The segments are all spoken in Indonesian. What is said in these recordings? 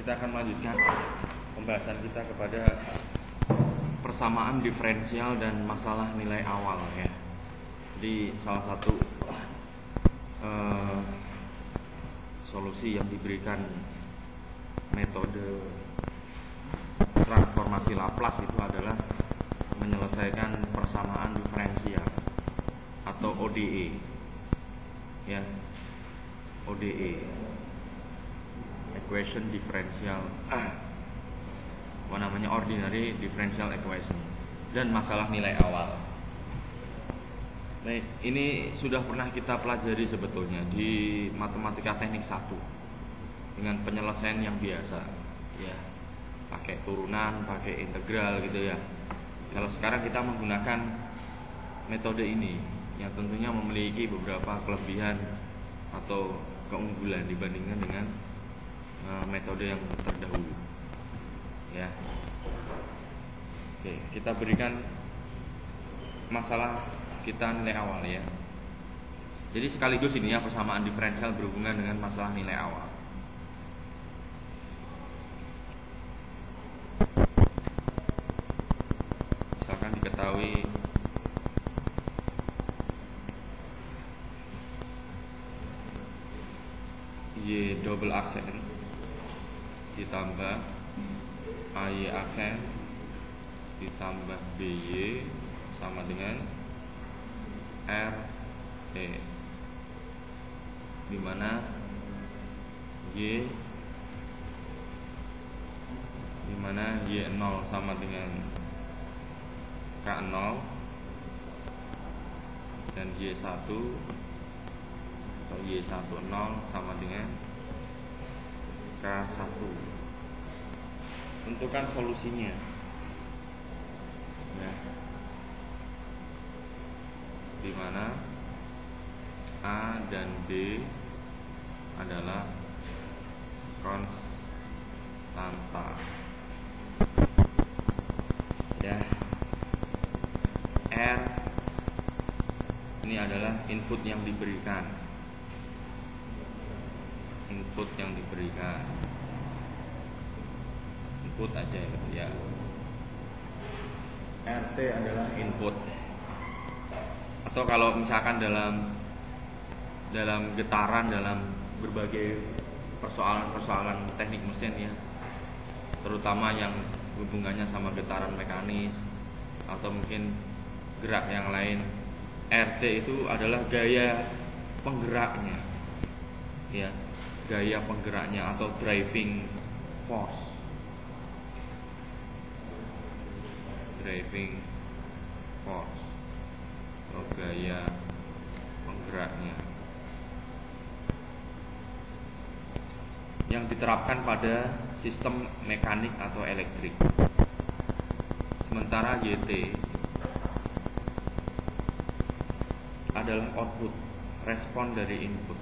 kita akan melanjutkan pembahasan kita kepada persamaan diferensial dan masalah nilai awal ya. Jadi salah satu solusi yang diberikan metode transformasi Laplace itu adalah menyelesaikan persamaan diferensial atau ODE ya, ODE, equation differential ordinary differential equation, dan masalah nilai awal. Nah, ini sudah pernah kita pelajari sebetulnya di matematika teknik 1 dengan penyelesaian yang biasa ya, pakai turunan, pakai integral gitu ya. Kalau sekarang kita menggunakan metode ini yang tentunya memiliki beberapa kelebihan atau keunggulan dibandingkan dengan metode yang terdahulu ya. Oke, kita berikan masalah kita nilai awal ya. Jadi sekaligus ini ya, persamaan diferensial berhubungan dengan masalah nilai awal. Misalkan diketahui Y double aksen ditambah AY aksen ditambah BY sama dengan RT, dimana Y0 sama dengan K0 dan Y1 atau Y10 sama dengan K1. Tentukan solusinya ya, di mana A dan B adalah konstanta ya. R ini adalah input yang diberikan, input aja ya. RT adalah input, atau kalau misalkan dalam getaran, dalam berbagai persoalan teknik mesin ya, terutama yang hubungannya sama getaran mekanis atau mungkin gerak yang lain, RT itu adalah gaya penggeraknya ya, gaya penggeraknya atau driving force, atau gaya penggeraknya yang diterapkan pada sistem mekanik atau elektrik. Sementara YT adalah output, respon dari input.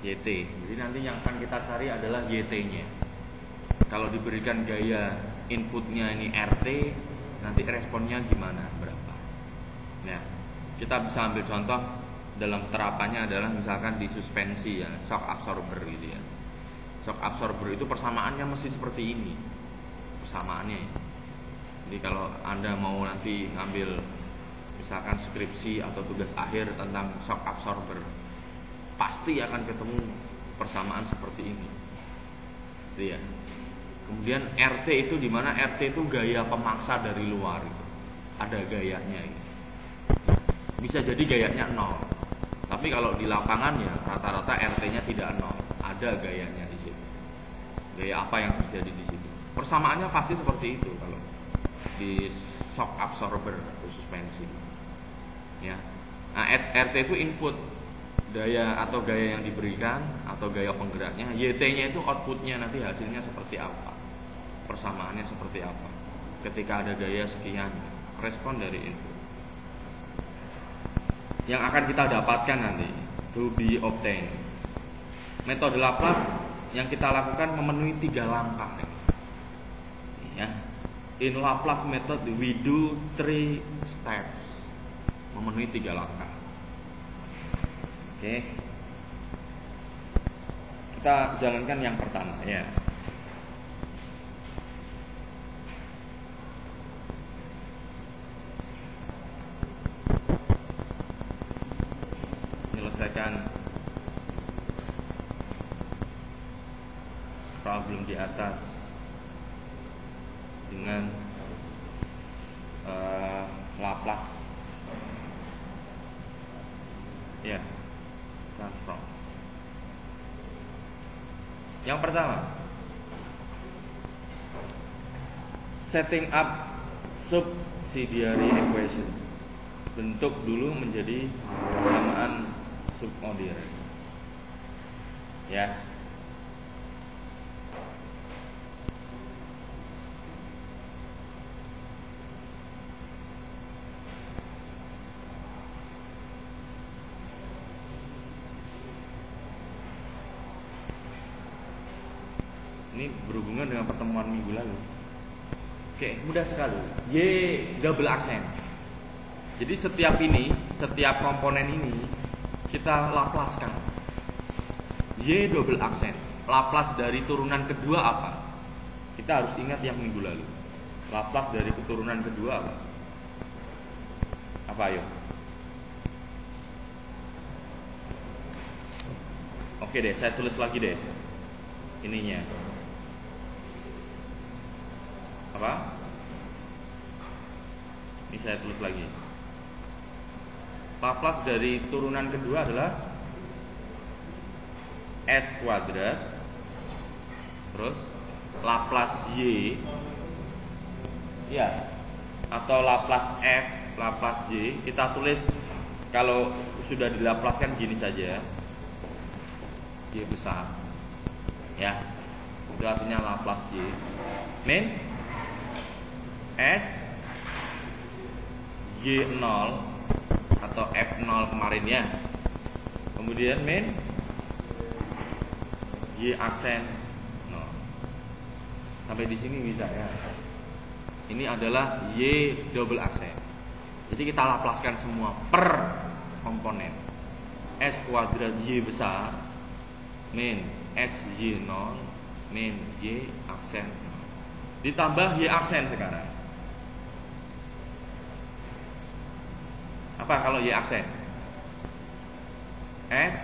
YT. Jadi nanti yang akan kita cari adalah YT-nya. Kalau diberikan gaya inputnya ini RT, nanti responnya gimana, berapa. Nah, kita bisa ambil contoh dalam terapannya adalah misalkan di suspensi ya, shock absorber gitu ya. Shock absorber itu persamaannya mesti seperti ini, persamaannya. Jadi kalau Anda mau nanti ngambil misalkan skripsi atau tugas akhir tentang shock absorber, pasti akan ketemu persamaan seperti ini gitu ya. Kemudian RT itu dimana RT itu gaya pemaksa dari luar gitu. Ada gayanya gitu. Bisa jadi gayanya 0, tapi kalau di lapangan ya rata-rata RT-nya tidak 0, ada gayanya di situ. Gaya apa yang terjadi di situ? Persamaannya pasti seperti itu kalau di shock absorber atau suspensi ya. Nah, RT itu input, daya atau gaya yang diberikan atau gaya penggeraknya. YT-nya itu outputnya, nanti hasilnya seperti apa, persamaannya seperti apa ketika ada gaya sekian, respon dari input yang akan kita dapatkan nanti, to be obtained. Metode Laplace yang kita lakukan memenuhi 3 langkah ya. In Laplace method we do 3 steps, memenuhi 3 langkah. Oke. Kita jalankan yang pertama ya. Menyelesaikan problem di atas dengan Laplace ya, transform. Yang pertama, setting up subsidiary equation. Bentuk dulu menjadi persamaan subordinate ya. Ini berhubungan dengan pertemuan minggu lalu. Oke, mudah sekali. Y double accent. Jadi setiap komponen ini kita laplaskan. Y double accent. Laplace dari turunan kedua apa? Kita harus ingat yang minggu lalu. Laplace dari keturunan kedua apa? Apa ayo? Oke deh, saya tulis lagi deh ininya. Apa? Ini saya tulis lagi. Laplace dari turunan kedua adalah S kuadrat, terus Laplace Y ya, atau Laplace F, Laplace Y. Kita tulis kalau sudah dilaplaskan gini saja, Y besar ya, itu artinya Laplace Y min S Y0 atau F0 kemarin ya, kemudian min Y aksen 0. Sampai di sini bisa ya. Ini adalah Y double aksen. Jadi kita laplaskan semua per komponen. S kuadrat Y besar min S Y0 min Y aksen 0. Ditambah Y aksen sekarang. Apa kalau Y aksen? S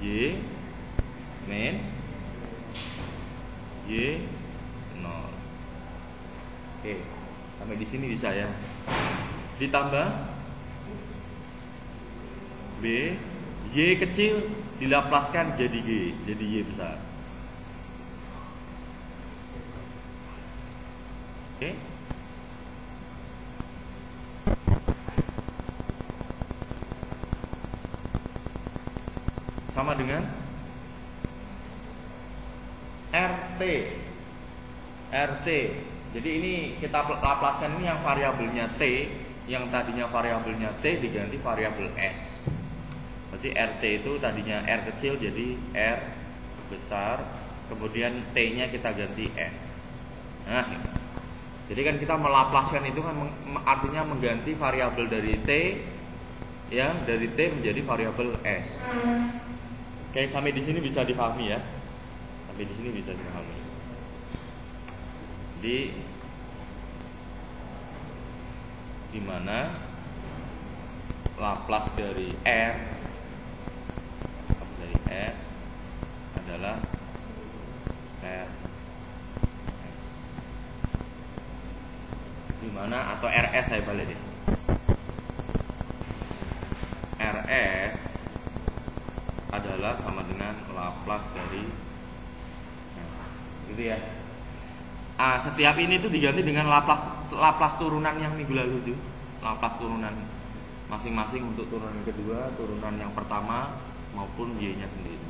Y min Y 0. Oke, sampai di sini bisa ya. Ditambah B, Y kecil dilaplaskan jadi G, jadi Y besar. Oke. Sama dengan RT. Jadi ini kita laplaskan, ini yang variabelnya T, yang tadinya variabelnya T diganti variabel S. Berarti RT itu tadinya R kecil jadi R besar, kemudian T-nya kita ganti S. Nah, jadi kan kita melaplaskan itu kan artinya mengganti variabel dari T ya, dari T menjadi variabel S. Oke, sampai di sini bisa dipahami ya. Sampai di sini bisa dipahami. Di mana Laplace dari R adalah R S. Di mana atau RS saya balik deh. RS adalah sama dengan Laplace dari gitu ya. Setiap ini tuh diganti dengan Laplace turunan yang minggu lalu tuh. Laplace turunan masing-masing untuk turunan kedua, turunan yang pertama maupun Y-nya sendiri.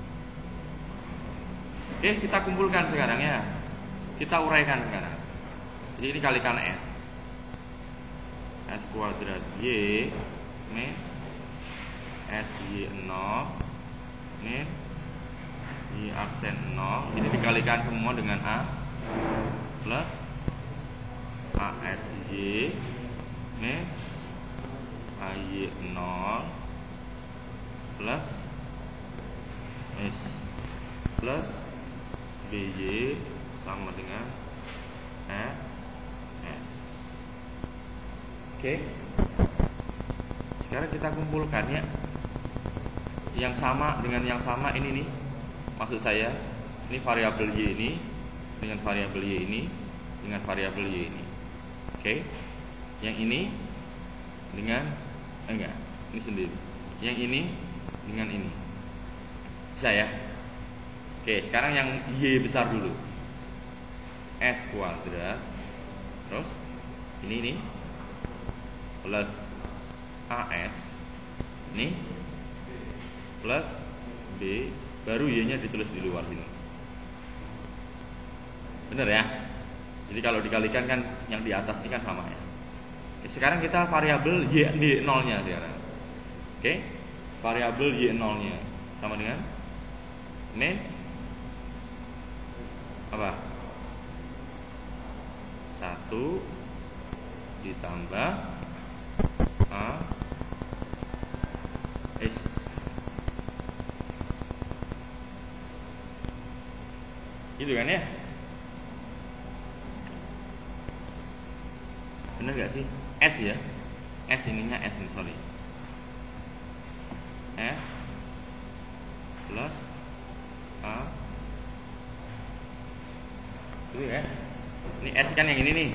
Oke, kita kumpulkan sekarang ya. Kita uraikan sekarang. Jadi ini kalikan S. S kuadrat Y min S Y0 min Y aksen 0. Ini dikalikan semua dengan A plus ASY ini AY0 plus S plus BY sama dengan S. Oke. Sekarang kita kumpulkan ya. Yang sama dengan yang sama ini nih. Maksud saya, ini variabel Y ini dengan variabel Y ini dengan variabel Y ini. Oke. Yang ini dengan enggak, ini sendiri. Yang ini dengan ini. Bisa ya? Oke, sekarang yang Y besar dulu. S kuadrat. Terus ini plus AS. Ini plus B, baru Y-nya ditulis di luar sini. Bener ya? Jadi kalau dikalikan kan yang di atas ini kan sama ya. Oke, sekarang kita variabel Y0-nya sekarang. Oke. Variabel Y0-nya sama dengan min apa? 1 ditambah A S. Gitu kan ya? Bener gak sih? S ya? S ininya S ini, sorry. S plus A. Itu ya? Ini S kan yang ini nih.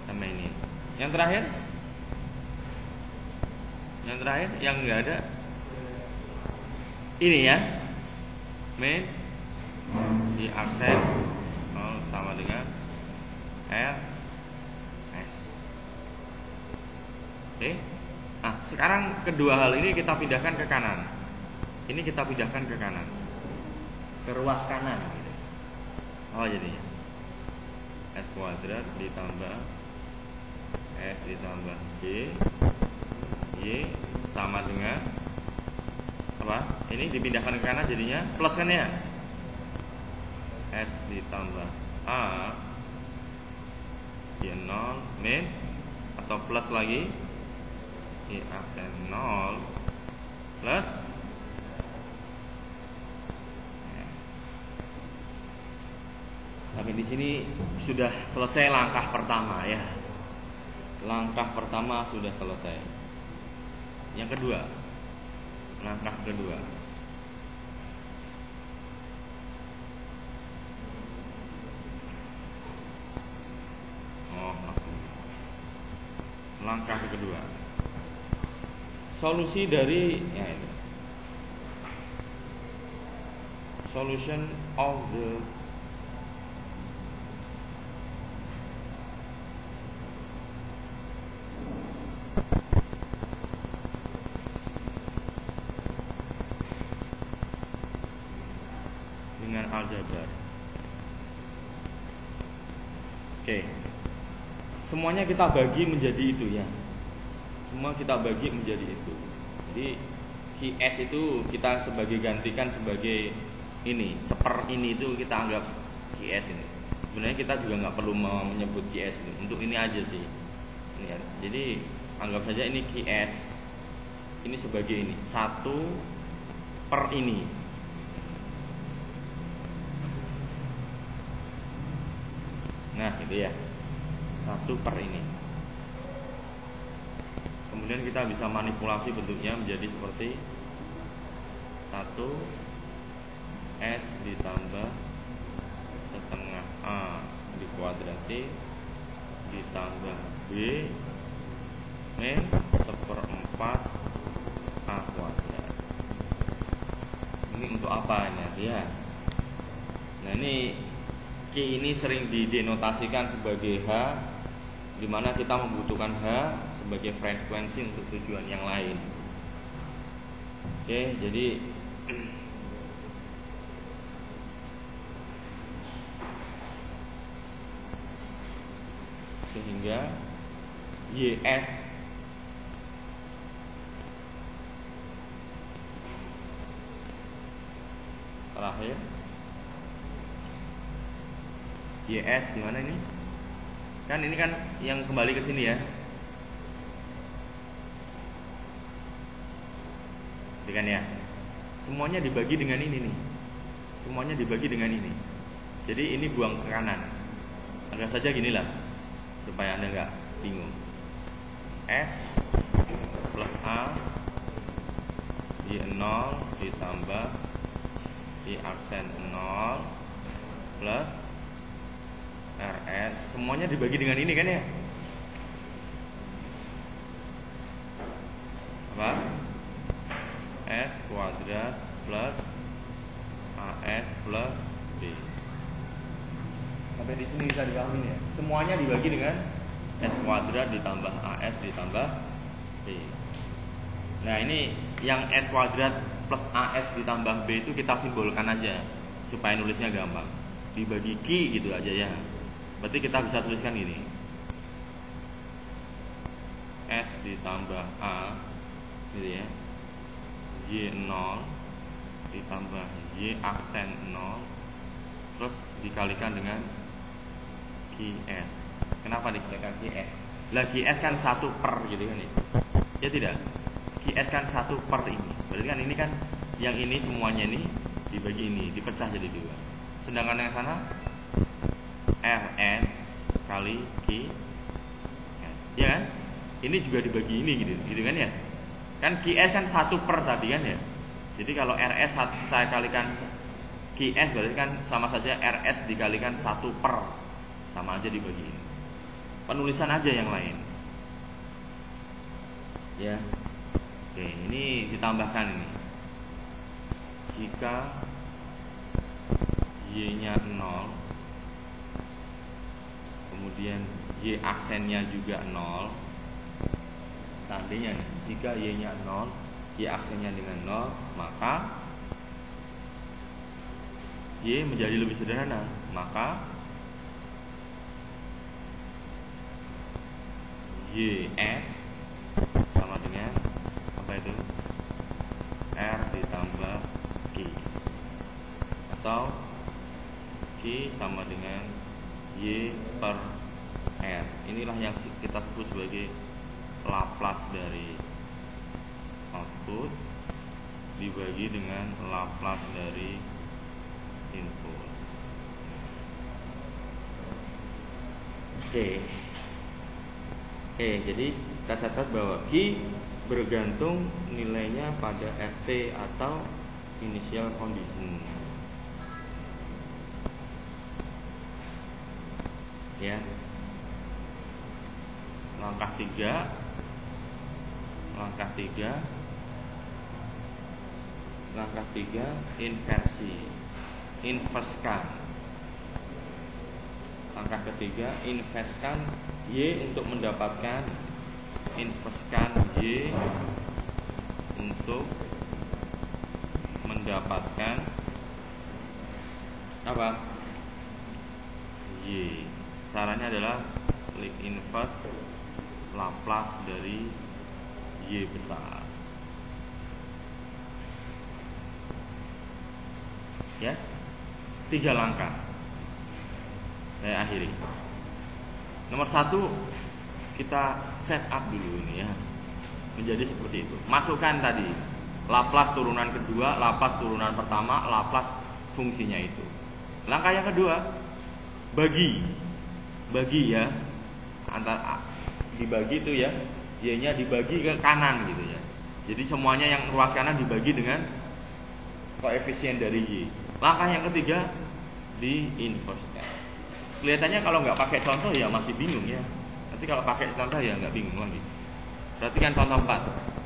Sama ini. Yang terakhir? Yang terakhir yang enggak ada. Ini ya. Min di aksen sama dengan R S. Oke. Nah, sekarang kedua hal ini kita pindahkan ke kanan. Ini kita pindahkan ke kanan. Ke ruas kanan gitu. Oh, jadinya S kuadrat ditambah S ditambah Y sama dengan apa? Ini dipindahkan ke kanan jadinya plus kan ya? S ditambah A Y0 min atau plus lagi Y aksen 0 plus sampai di sini sudah selesai langkah pertama ya. Langkah pertama sudah selesai. Yang kedua, langkah kedua. Langkah kedua. Solusi dari ya ini. Solution of the dengan aljabar. Oke. Semuanya kita bagi menjadi itu ya. Semua kita bagi menjadi itu. Jadi QS itu kita sebagai gantikan sebagai ini, seper ini itu kita anggap QS ini. Sebenarnya kita juga nggak perlu menyebut QS ini. Untuk ini aja sih. Ini ya. Jadi anggap saja ini QS. Ini sebagai ini, 1 per ini. Nah, gitu ya. 1 per ini. Kemudian kita bisa manipulasi bentuknya menjadi seperti 1 S ditambah setengah A dikuadrati ditambah B min 1/4 A kuadrat. Ini untuk apa ya? Nah, ini Q ini sering didenotasikan sebagai H, di mana kita membutuhkan H sebagai frekuensi untuk tujuan yang lain. Oke, jadi sehingga YS terakhir YS gimana ini? Kan ini kan yang kembali ke sini ya. Kan ya. Semuanya dibagi dengan ini nih. Semuanya dibagi dengan ini. Jadi ini buang ke kanan. Anggap saja ginilah supaya Anda nggak bingung. S plus A Y0 ditambah Y aksen 0 plus RS. Semuanya dibagi dengan ini kan ya. Apa? S kuadrat plus AS plus B. Sampai di sini bisa dipahami ya. Semuanya dibagi dengan S kuadrat ditambah AS ditambah B. Nah ini yang S kuadrat plus AS ditambah B itu kita simbolkan aja supaya nulisnya gampang. Dibagi Q gitu aja ya. Berarti kita bisa tuliskan ini S ditambah A gitu ya, Y0 ditambah Y aksen 0 terus dikalikan dengan QS. Kenapa dikalikan QS? Lah QS kan 1 per gitu kan ya. Ya tidak? QS kan 1 per ini. Berarti kan ini kan yang ini semuanya ini dibagi ini, dipecah jadi 2. Sedangkan yang sana RS kali QS. Ya kan? Ini juga dibagi ini gitu kan ya? Kan QS kan 1 per tadi kan ya. Jadi kalau RS saya kalikan QS berarti kan sama saja RS dikalikan 1 per. Sama aja dibagi ini. Penulisan aja yang lain. Ya. Oke, ini ditambahkan ini. Jika Y-nya 0, kemudian Y aksennya juga 0. Seandainya jika Y-nya 0, Y aksennya dengan 0, maka Y menjadi lebih sederhana. Maka YS sama dengan apa itu? R ditambah Q. Atau Q sama dengan Y per R. Inilah yang kita sebut sebagai Laplace dari output dibagi dengan Laplace dari input. Oke, jadi kita catat bahwa Q bergantung nilainya pada RT atau initial condition. Ya. Langkah 3 inversi. Inverskan. Langkah ketiga inverskan Y untuk mendapatkan inverskan Y untuk mendapatkan apa? Y. Caranya adalah klik inverse Laplace dari Y besar. Ya, 3 langkah. Saya akhiri. Nomor 1, kita set up dulu ini ya, menjadi seperti itu. Masukkan tadi Laplace turunan kedua, Laplace turunan pertama, Laplace fungsinya itu. Langkah yang kedua, bagi ya, antara dibagi itu ya, Y-nya dibagi ke kanan gitu ya. Jadi semuanya yang ruas kanan dibagi dengan koefisien dari Y. Langkah yang ketiga, di-inverse-kan. Kelihatannya kalau nggak pakai contoh ya masih bingung ya. Nanti kalau pakai contoh ya nggak bingung lagi. Perhatikan contoh 4.